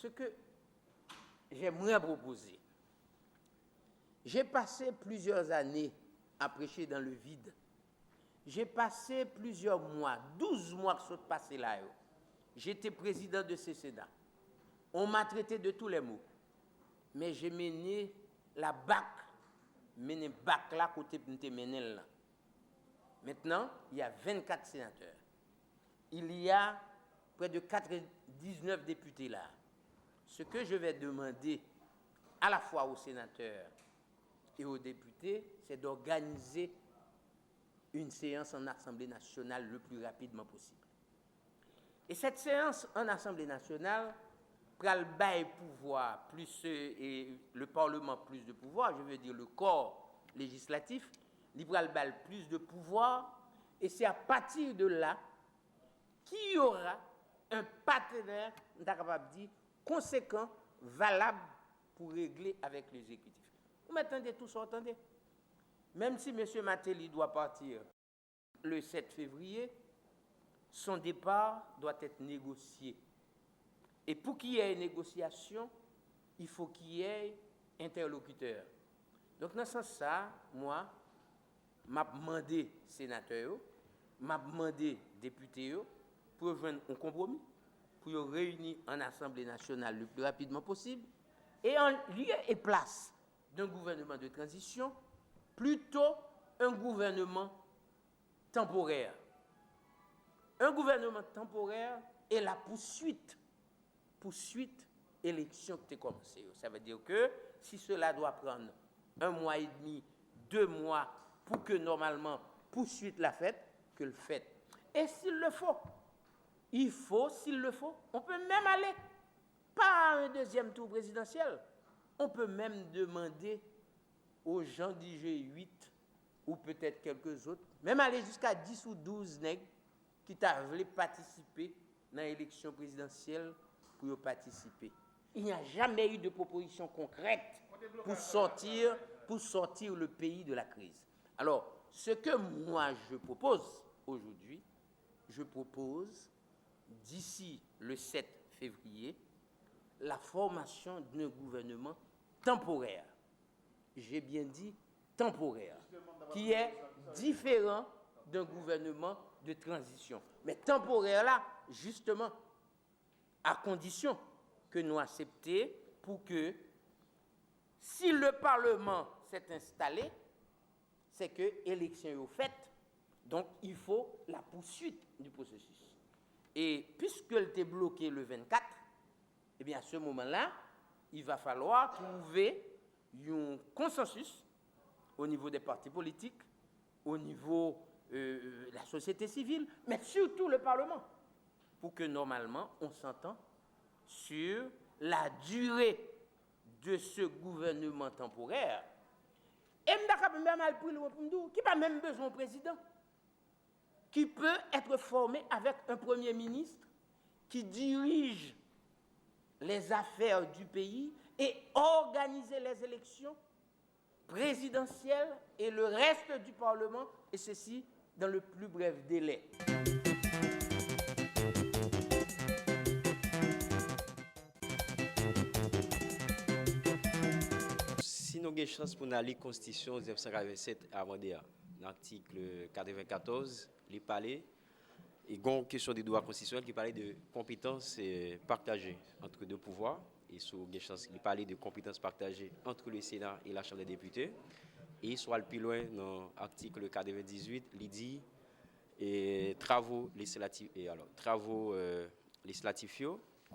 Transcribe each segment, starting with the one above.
ce que j'aimerais proposer, j'ai passé plusieurs années à prêcher dans le vide. J'ai passé plusieurs mois, 12 mois que je suis passé là. J'étais président de ce Sénat. On m'a traité de tous les mots. Mais j'ai mené la BAC, mené BAC là, côté de mené là. Maintenant, il y a 24 sénateurs. Il y a près de 99 députés là. Ce que je vais demander à la fois aux sénateurs et aux députés, c'est d'organiser une séance en Assemblée nationale le plus rapidement possible. Et cette séance en Assemblée nationale pral bail pouvoir plus et le Parlement plus de pouvoir, je veux dire le corps législatif, il pral bail plus de pouvoir, et c'est à partir de là qu'il y aura un partenaire, on est capable de dire, conséquent, valable pour régler avec l'exécutif. Vous m'entendez tous, vous entendez? Même si M. Matéli doit partir le 7 février, son départ doit être négocié. Et pour qu'il y ait une négociation, il faut qu'il y ait interlocuteur. Donc, dans ce sens-là, moi, m'a demandé sénateur, m'a demandé député pour joindre un compromis, pour réunir en Assemblée nationale le plus rapidement possible, et en lieu et place d'un gouvernement de transition, plutôt un gouvernement temporaire. Un gouvernement temporaire est la poursuite élection qui a commencé. Ça veut dire que si cela doit prendre 1 mois et demi, 2 mois, pour que normalement poursuite la fête, que le fait. Et s'il le faut, s'il le faut, on peut même aller, pas à un deuxième tour présidentiel, on peut même demander aux gens du G8, ou peut-être quelques autres, même aller jusqu'à 10 ou 12 nègres qui voulu participer dans l'élection présidentielle pour participer. Il n'y a jamais eu de proposition concrète pour sortir le pays de la crise. Alors, ce que moi je propose aujourd'hui, je propose d'ici le 7 février la formation d'un gouvernement temporaire. J'ai bien dit temporaire, qui est différent d'un gouvernement de transition. Mais temporaire là, justement, à condition que nous acceptions pour que, si le Parlement s'est installé, c'est que l'élection est faite, donc il faut la poursuite du processus. Et puisqu'elle était bloquée le 24, eh bien à ce moment-là, il va falloir trouver un consensus au niveau des partis politiques, au niveau de la société civile, mais surtout le Parlement, pour que normalement on s'entende sur la durée de ce gouvernement temporaire. Et qui n'a pas même besoin de président, qui peut être formé avec un premier ministre qui dirige les affaires du pays et organiser les élections présidentielles et le reste du Parlement, et ceci dans le plus bref délai. Si nous avons une chance pour aller à la Constitution 1987 avant l'article 94, il parlait, et une question des droits constitutionnels qui parlait de compétences partagées entre deux pouvoirs. Et sur une chance, il parlait de compétences partagées entre le Sénat et la Chambre des députés. Et soit le plus loin dans l'article 98, il dit travaux législatifs,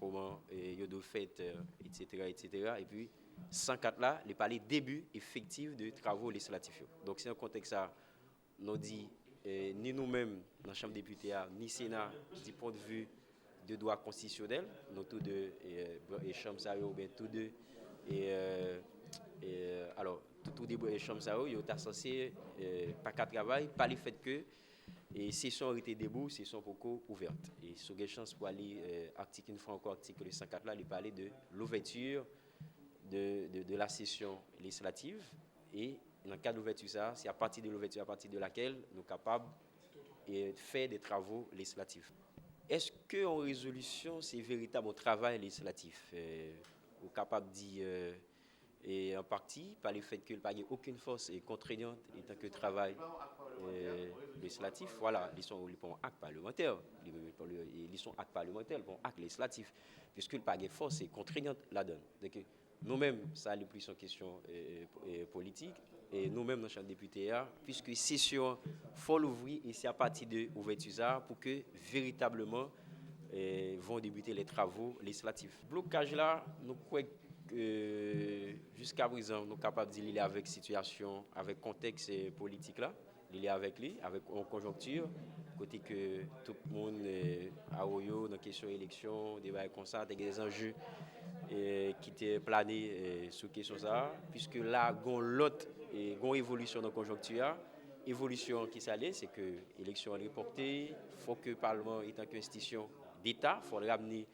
comment ils doivent faire, etc. Et puis, 104 là, il parlait début effectif de travaux législatifs. Donc, c'est un contexte ça, nous dit, ni nous-mêmes, dans la Chambre des députés, ni Sénat, du point de vue de droit constitutionnel, nous tous deux, et Chambre ça, ou bien tous deux, alors, tout des chambres ça, ils sont censés pas qu'à travail, par le fait que et session ont été debout, session beaucoup ouverte. Et sur des chances pour aller article une fois encore article 104 là, il parlait de l'ouverture de la session législative. Et dans le cas d'ouverture ça, c'est à partir de l'ouverture à partir de laquelle nous sommes capables de faire des travaux législatifs. est-ce qu'en résolution, c'est véritable travail législatif Vous êtes capable de dire, et en partie, par le fait qu'il n'y a aucune force contraignante en tant que travail législatif, voilà, ils sont un acte parlementaire, ils sont actes parlementaires, un acte législatif, puisque le pas de force est contraignante là-dedans. Donc, nous-mêmes, ça n'est plus en question politique, et nous-mêmes, dans le champ de députés, puisque c'est sûr, il faut l'ouvrir, et c'est à partir de l'ouverture pour que véritablement vont débuter les travaux législatifs. Le blocage là, nous croyons que jusqu'à présent, nous sommes capables de dealer avec la situation, avec le contexte politique là, dealer avec lui, avec en conjoncture, côté que tout le monde a dans la question élection, débat comme ça, des enjeux qui étaient planés sur question ça, puisque là, il y a l'autre évolution dans la conjoncture. Évolution qui s'allait, c'est que l'élection est reportée, il faut que le Parlement, étant qu'institution d'État, il faut le ramener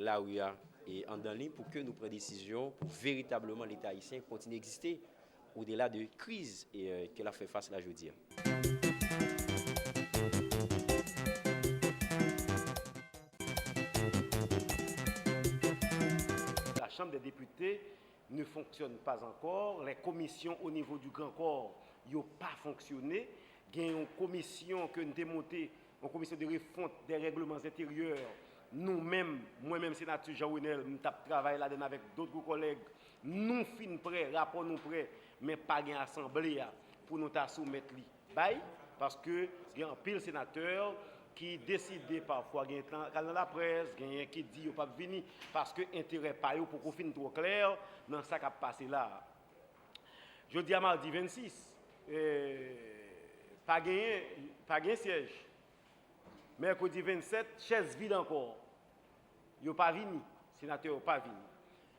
là où il y a et en dans pour que nous prenions des décisions pour véritablement l'État haïtien continue d'exister au-delà de crise qu'elle a fait face là aujourd'hui. La Chambre des députés ne fonctionne pas encore, les commissions au niveau du Grand Corps n'ont pas fonctionné. Il y a une commission que nous avons montée, une commission de refonte des règlements intérieurs. Nous-mêmes, moi-même, sénateur Jean-Renel, nous travaillons là-dedans avec d'autres collègues. Nous finissons prêts, rapport nous prêts, mais pas une assemblée pour nous soumettre. Parce que il y a un pile sénateur qui décide parfois, il y a dans la presse, il y a qui dit qu'il ne pas venir parce que l'intérêt pas pour qu'on finisse trop clair dans ce qui a passé là. Je dis à mardi 26, pas gagné siège. Mercredi 27, chaise vide encore. Ils n'ont pas venu, sénateur n'ont pas venu.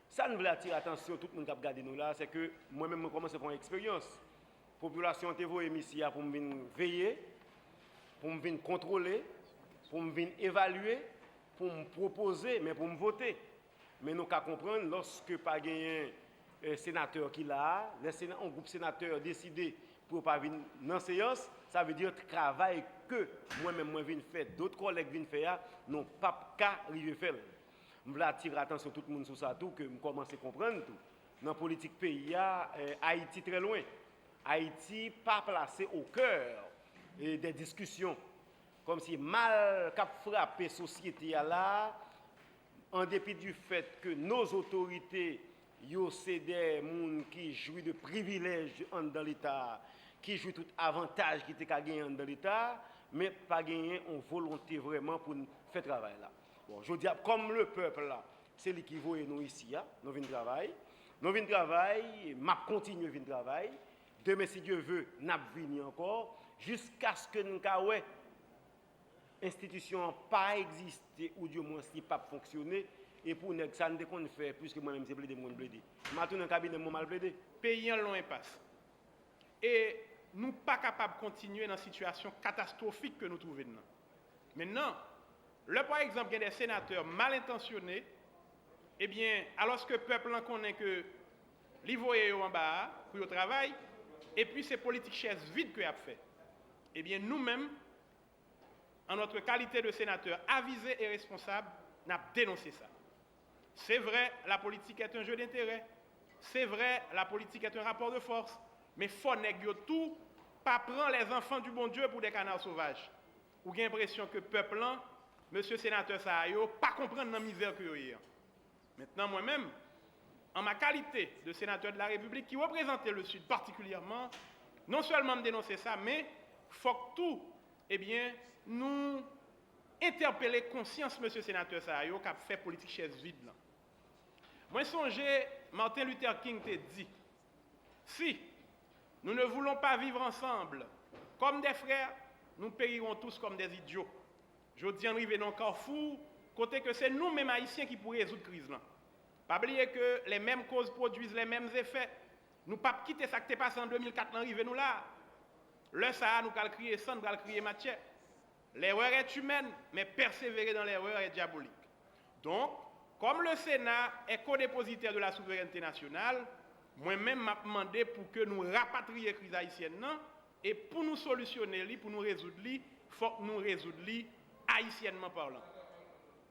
Ça nous veut attirer l'attention, tout le monde qui a regardé nous là, c'est que moi-même, je commence à faire une expérience. La population a été ici pour me veiller, pour me contrôler, pour me évaluer, pour me proposer, mais pour me voter. Mais nous avons comprendre, lorsque pas gagné un sénateur qui l'a, un groupe sénateur décidé pour ne pas venir dans la séance, ça veut dire le travail que moi-même je viens faire, d'autres collègues viennent faire, n'ont pas qu'à arriver faire. Je veux attirer l'attention de tout le monde sur ça, tout, que je commence à comprendre. Tout. Dans la politique pays, Haïti très loin. Haïti pas placé au cœur des discussions. Comme si mal qu'a frappé la société là, en dépit du fait que nos autorités, c'est des gens qui jouissent de privilèges dans l'État, qui jouissent tout avantage qui était gagné dans l'État, mais pas gagné en volonté vraiment pour faire travail là. Bon, je dis comme le peuple là, c'est lui qui voit nous ici, nous venons travailler. Nous venons travailler, m'a continuer venir travailler. Demain si Dieu veut, n'a venir encore jusqu'à ce que nous avons institution pas exister ou du moins si pas fonctionner et pour nous ça ne qu'on faire puisque moi-même c'est plaider mon plaider. Maintenant dans cabinet mon mal plaider. Pays en long impasse. Et nous pas capables de continuer dans une situation catastrophique que nous trouvons maintenant. Là, par exemple, il y a des sénateurs mal intentionnés, eh bien, alors que le peuple en connaît que les voyez en bas pour le travail, et puis c'est politique chaise vide que a fait. Eh bien, nous-mêmes, en notre qualité de sénateur avisé et responsable, nous avons dénoncé ça. C'est vrai, la politique est un jeu d'intérêt. C'est vrai, la politique est un rapport de force. Mais il faut négocier tout, pas prendre les enfants du bon Dieu pour des canards sauvages. Ou avez l'impression que le peuple, monsieur sénateur Sahayo, pas comprendre la misère que vous. Maintenant, moi-même, en ma qualité de sénateur de la République, qui représente le Sud particulièrement, non seulement me dénoncer ça, mais il faut que tout, eh bien, nous interpeller conscience, monsieur sénateur Sahayo, qui a fait politique chaise vide. Là. Moi, songez, Martin Luther King t'a dit, si nous ne voulons pas vivre ensemble comme des frères, nous périrons tous comme des idiots. Je dis en arriver dans le Carrefour, côté que c'est nous-mêmes haïtiens qui pourrons résoudre la crise. Pas oublier que les mêmes causes produisent les mêmes effets. Nous ne pouvons pas quitter ça qui est passé en 2004, arriver nous là. Le ça, nous allons crier sang, nous allons crier matière. L'erreur est humaine, mais persévérer dans l'erreur est diabolique. Donc, comme le Sénat est co-dépositaire de la souveraineté nationale, moi-même m'a demandé pour que nous rapatrions la crise haïtienne et pour nous solutionner, pour nous résoudre, il faut que nous résoudre haïtiennement parlant.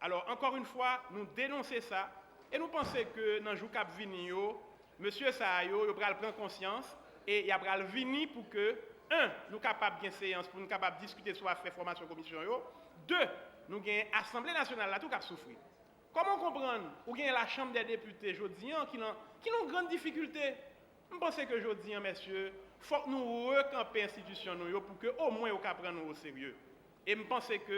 Alors, encore une fois, nous dénonçons ça et nous pensons que dans le jour cap vini, monsieur Sahayo, il va prendre conscience et il va venir pour que, nous capables de séance, pour nous capables de discuter sur la formation commission, deux, nous avons l'Assemblée nationale là tout qui a souffert. Comment comprendre ou bien la Chambre des députés aujourd'hui qui ont une grande difficulté. Je pense que aujourd'hui, messieurs, il faut que nous recampions l'institution pour que au moins nous prenions au sérieux. Et je pense que